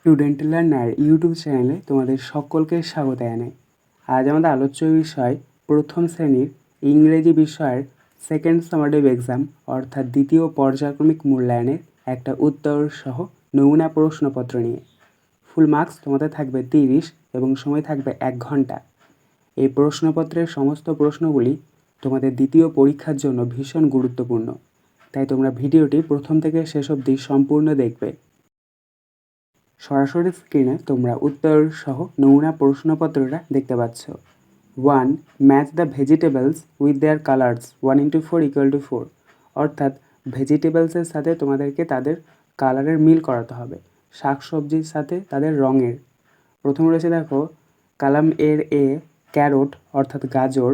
Student learner YouTube চ্যানেলে তোমাদের সকলকে স্বাগত জানাই। আজ আমাদের আলোচ্য বিষয় প্রথম শ্রেণীর ইংরেজি বিষয়ের সেকেন্ড সামারটিভ এক্সাম অর্থাৎ দ্বিতীয় পর্যায়ক্রমিক মূল্যায়নের একটা উত্তর সহ নমুনা প্রশ্নপত্র নিয়ে। ফুল মার্কস তোমাদের থাকবে 30 এবং সময় থাকবে 1 ঘন্টা। এই প্রশ্নপত্রের সমস্ত প্রশ্নগুলি তোমাদের দ্বিতীয় পরীক্ষার জন্য ভীষণ গুরুত্বপূর্ণ, তাই তোমরা ভিডিওটি প্রথম থেকে শেষ অবধি সম্পূর্ণ দেখবে। সরাসরি স্ক্রিনে তোমরা উত্তর সহ নমুনা প্রশ্নপত্রটা দেখতে পাচ্ছ। 1. Match the vegetables with their colours 1:4 = 4, অর্থাৎ ভেজিটেবলসের সাথে তোমাদেরকে তাদের কালারের মিল করাতে হবে, শাকসবজির সাথে তাদের রঙের। প্রথমে রয়েছে দেখো কালাম এর এ ক্যারট অর্থাৎ গাজর,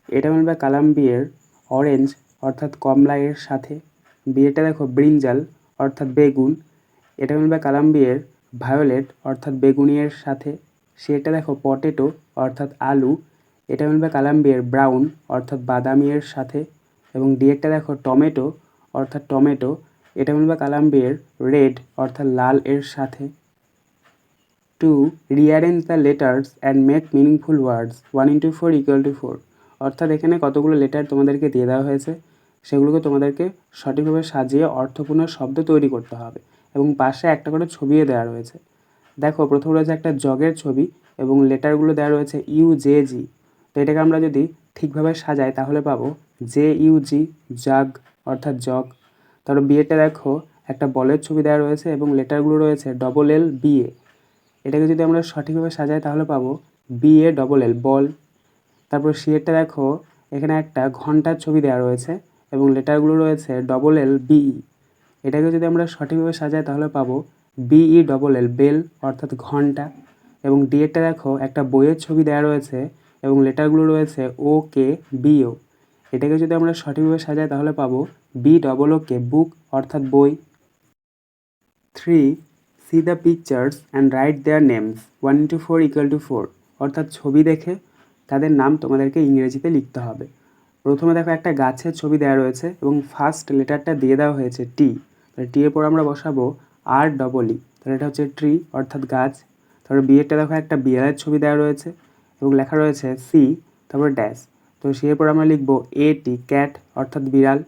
এটা মিলবে কালাম বি এর অরেঞ্জ অর্থাৎ কমলা এর সাথে। বি এরটা দেখো ব্রিঞ্জাল অর্থাৎ বেগুন, এটা মিলবে কালাম বি এর ভায়োলেট অর্থাৎ বেগুনি এর সাথে। সি এরটা দেখো পটেটো অর্থাৎ আলু, এটা মিলবে কালাম বি এর ব্রাউন অর্থাৎ বাদামি এর সাথে। এবং ডি এরটা দেখো টমেটো অর্থাৎ টমেটো, এটা মিলবে কালাম বি এর রেড অর্থাৎ লাল এর সাথে। 2. Rearrange the letters and make meaningful words 1:4 = 4, অর্থাৎ এখানে কতগুলো লেটার তোমাদেরকে দিয়ে দেওয়া হয়েছে, সেগুলোকে তোমাদেরকে সঠিকভাবে সাজিয়ে অর্থপূর্ণ শব্দ তৈরি করতে হবে এবং পাশে একটা করে ছবিও দেওয়া রয়েছে। দেখো প্রথমে রয়েছে একটা জগের ছবি এবং লেটারগুলো দেওয়া রয়েছে UJG। তো এটাকে আমরা যদি ঠিকভাবে সাজাই তাহলে পাবো JUG জাগ অর্থাৎ জগ। তারপর বিয়েটা দেখো একটা বলের ছবি দেওয়া রয়েছে এবং লেটারগুলো রয়েছে LLBA। এটাকে যদি আমরা সঠিকভাবে সাজাই তাহলে পাবো BALL বল। তারপর সিয়েরটা দেখো এখানে একটা ঘন্টার ছবি দেওয়া রয়েছে এবং লেটারগুলো রয়েছে LLBE। এটাকে যদি আমরা সঠিকভাবে সাজাই তাহলে পাবো BELL বেল অর্থাৎ ঘন্টা। এবং ডি এরটা দেখো একটা বইয়ের ছবি দেওয়া রয়েছে এবং লেটারগুলো রয়েছে OKBO। এটাকে যদি আমরা সঠিকভাবে সাজাই তাহলে পাবো BOOK বুক অর্থাৎ বই। 3. See the pictures and write their names 1:4 = 4, অর্থাৎ ছবি দেখে তাদের নাম তোমাদেরকে ইংরেজিতে লিখতে হবে। প্রথমে দেখো একটা গাছের ছবি দেওয়া রয়েছে এবং ফার্স্ট লেটারটা দিয়ে দেওয়া হয়েছে টি, তাহলে টি এর পর আমরা বসাবো REE, তাহলে এটা হচ্ছে ট্রি অর্থাৎ গাছ। তারপরে বি এরটা দেখো একটা বিড়ালের ছবি দেওয়া রয়েছে এবং লেখা রয়েছে সি, তারপরে ড্যাশ, তো সি এর পর আমরা লিখবো AT ক্যাট অর্থাৎ বিড়াল।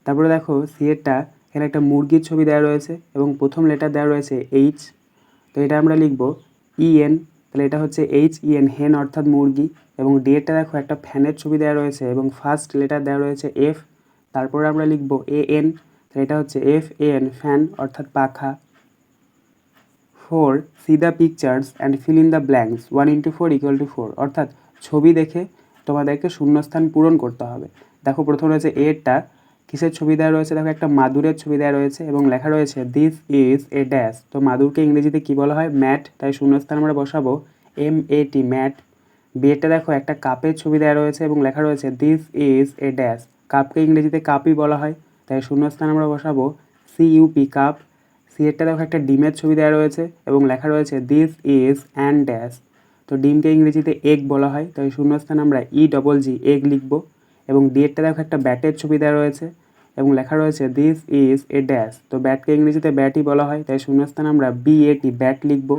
তারপরে দেখো সি এরটা এখানে একটা মুরগির ছবি দেওয়া রয়েছে এবং প্রথম লেটার দেওয়া রয়েছে H, তো এটা আমরা লিখব EN, তাহলে এটা হচ্ছে HEN হেন অর্থাৎ মুরগি। এবং ডি এরটা দেখো একটা ফ্যানের ছবি দেওয়া রয়েছে এবং ফার্স্ট লেটার দেওয়া রয়েছে F, তারপরে আমরা লিখব AN, তাহলে এটা হচ্ছে FAN ফ্যান অর্থাৎ পাখা। 4. See the pictures and fill in the blanks 1:4 = 4, অর্থাৎ ছবি দেখে তোমাদেরকে শূন্যস্থান পূরণ করতে হবে। দেখো প্রথম রয়েছে এরটা কিসের ছবি দেওয়া রয়েছে, দেখো একটা মাদুরের ছবি দেওয়া রয়েছে এবং লেখা রয়েছে দিস ইজ এ ড্যাশ, তো মাদুরকে ইংরেজিতে কী বলা হয় ম্যাট, তাই শূন্যস্থান আমরা বসাবো MAT ম্যাট। বিয়েরটা দেখো একটা কাপের ছবি দেওয়া রয়েছে এবং লেখা রয়েছে দিস ইজ এ ড্যাশ, কাপকে ইংরেজিতে কাপই বলা হয়, তাই শূন্যস্থান আমরা বসাবো CUP কাপ। সি এরটা দেখো একটা ডিমের ছবি দেওয়া রয়েছে এবং লেখা রয়েছে দিস ইজ অ্যান ড্যাশ, তো ডিমকে ইংরেজিতে এগ বলা হয়, তাই শূন্যস্থান আমরা EGG এগ লিখব। এবং ডি এরটা দেখো একটা ব্যাটের ছবি দেওয়া রয়েছে এবং লেখা রয়েছে দিস ইজ এ ড্যাশ, তো ব্যাটকে ইংরেজিতে ব্যাটই বলা হয়, তাই শূন্যস্থান আমরা BAT ব্যাট লিখব।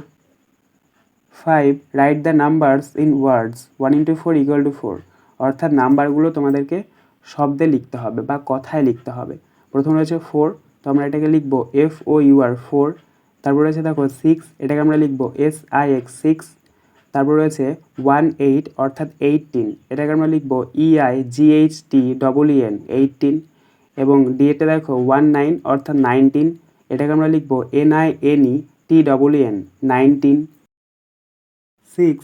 5. Write the numbers in words 1:4 = 4, অর্থাৎ নাম্বারগুলো তোমাদেরকে শব্দে লিখতে হবে বা কথায় লিখতে হবে। প্রথম রয়েছে 4, তো আমরা এটাকে লিখব FOUR 4। তারপর রয়েছে দেখো 6, এটাকে আমরা লিখব SIX 6। তারপর রয়েছে 18 অর্থাৎ 18, এটাকে আমরা লিখব EIGHTEEN 18। এবং ডি এরটা দেখো 19 অর্থাৎ 19, এটাকে আমরা লিখব NINETEEN 19। 6.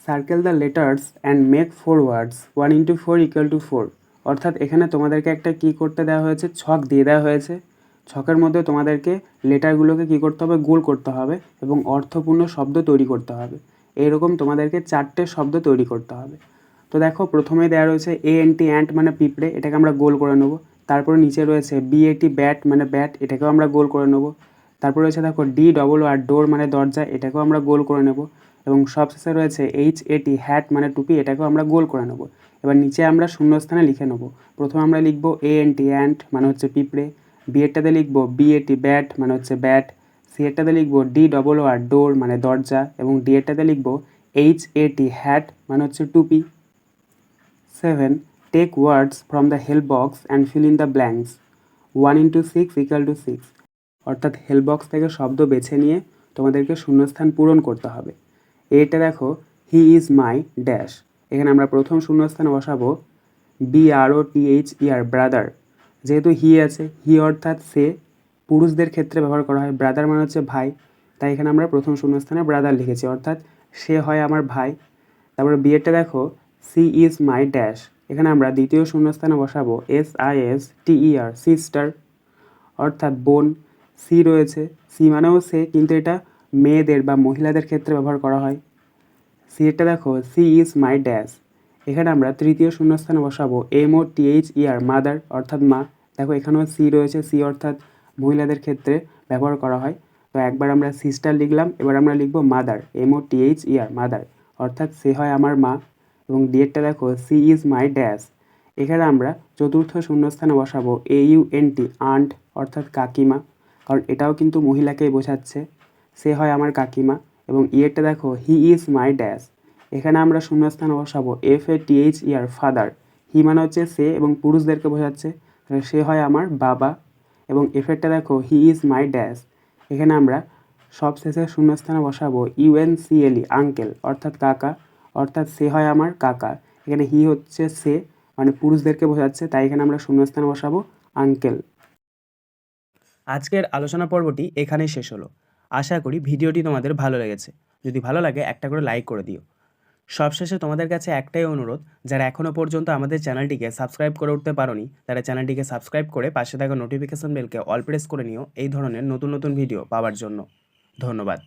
Circle the letters and make 4 words 1:4 = 4, অর্থাৎ এখানে তোমাদেরকে একটা কী করতে দেওয়া হয়েছে, ছক দিয়ে দেওয়া হয়েছে। ছকের মধ্যে তোমাদেরকে লেটারগুলোকে কী করতে হবে, গোল করতে হবে এবং অর্থপূর্ণ শব্দ তৈরি করতে হবে। এইরকম তোমাদেরকে 4টে শব্দ তৈরি করতে হবে। তো দেখো প্রথমে দেওয়া রয়েছে ANT অ্যান্ট মানে পিঁপড়ে, এটাকে আমরা গোল করে নেব। তারপরে নিচে রয়েছে BAT ব্যাট মানে ব্যাট, এটাকেও আমরা গোল করে নেব। তারপর রয়েছে দেখো DOOR ডোর মানে দরজা, এটাকেও আমরা গোল করে নেব। এবং সবশেষে রয়েছে HAT হ্যাট মানে টুপি, এটাকেও আমরা গোল করে নেব। এবার নিচে আমরা শূন্যস্থানে লিখে নেব। প্রথমে আমরা লিখব ANT অ্যান্ট মানে হচ্ছে পিঁপড়ে, বি এরটাতে লিখব BAT ব্যাট মানে হচ্ছে ব্যাট, সি এরটাতে লিখবো DOOR ডোর মানে দরজা, এবং ডি এরটাতে লিখবো HAT হ্যাট মানে হচ্ছে টুপি। 7. Take words from the help box and fill in the blanks. 1 × 6 = 6, অর্থাৎ হেল্প বক্স থেকে শব্দ বেছে নিয়ে তোমাদেরকে শূন্যস্থান পূরণ করতে হবে। এটা দেখো হি ইজ মাই ড্যাশ, এখানে আমরা প্রথম শূন্যস্থানে বসাবো BROTHER ব্রাদার। যেহেতু হি আছে, হি অর্থাৎ সে পুরুষদের ক্ষেত্রে ব্যবহার করা হয়, ব্রাদার মানে হচ্ছে ভাই, তাই এখানে আমরা প্রথম শূন্যস্থানে ব্রাদার লিখেছি, অর্থাৎ সে হয় আমার ভাই। তারপরে বিয়েরটা দেখো সি ইজ মাই ড্যাশ, এখানে আমরা দ্বিতীয় শূন্যস্থানে বসাবো SISTER সিস্টার, অর্থাৎ বোন। সি রয়েছে, সি মানেও সে, কিন্তু এটা মেয়েদের বা মহিলাদের ক্ষেত্রে ব্যবহার করা হয়। সি এরটা দেখো সি ইজ মাই ড্যাশ, এখানে আমরা তৃতীয় শূন্যস্থানে বসাবো MOTHER মাদার, অর্থাৎ মা। দেখো এখানেও সি রয়েছে, সি অর্থাৎ মহিলাদের ক্ষেত্রে ব্যবহার করা হয়। তো একবার আমরা সিস্টার লিখলাম, এবার আমরা লিখবো মাদার, MOTHER মাদার, অর্থাৎ সে হয় আমার মা। এবং ডিএরটা দেখো সি ইজ মাই ড্যাশ, এখানে আমরা চতুর্থ শূন্যস্থানে বসাবো AUNT আন্ট, অর্থাৎ কাকিমা, কারণ এটাও কিন্তু মহিলাকেই বোঝাচ্ছে, সে হয় আমার কাকিমা। এবং ইয়েরটা দেখো হি ইজ মাই ড্যাশ, এখানে আমরা শূন্যস্থানে বসাবো FATHER ফাদার, হি মানে হচ্ছে সে এবং পুরুষদেরকে বোঝাচ্ছে, সে হয় আমার বাবা। এবং এফেরটা দেখো হি ইজ মাই ড্যাশ, এখানে আমরা সব শেষে শূন্যস্থানে বসাবো UNCLE আঙ্কেল, অর্থাৎ কাকা, অর্থাৎ সে হয় আমার কাকা। এখানে হি হচ্ছে সে মানে পুরুষদেরকে বোঝাচ্ছে, তাই এখানে আমরা শূন্যস্থানে বসাবো আঙ্কেল। আজকের আলোচনা পর্বটি এখানেই শেষ হলো। আশা করি ভিডিওটি তোমাদের ভালো লেগেছে। যদি ভালো লাগে একটা করে লাইক করে দিও। সবশেষে তোমাদের কাছে একটাই অনুরোধ, যারা এখনও পর্যন্ত আমাদের চ্যানেলটিকে সাবস্ক্রাইব করে উঠতে পারোনি, তারা চ্যানেলটিকে সাবস্ক্রাইব করে পাশে থাকা নোটিফিকেশন বেলকে অল প্রেস করে নিও এই ধরনের নতুন নতুন ভিডিও পাওয়ার জন্য। ধন্যবাদ।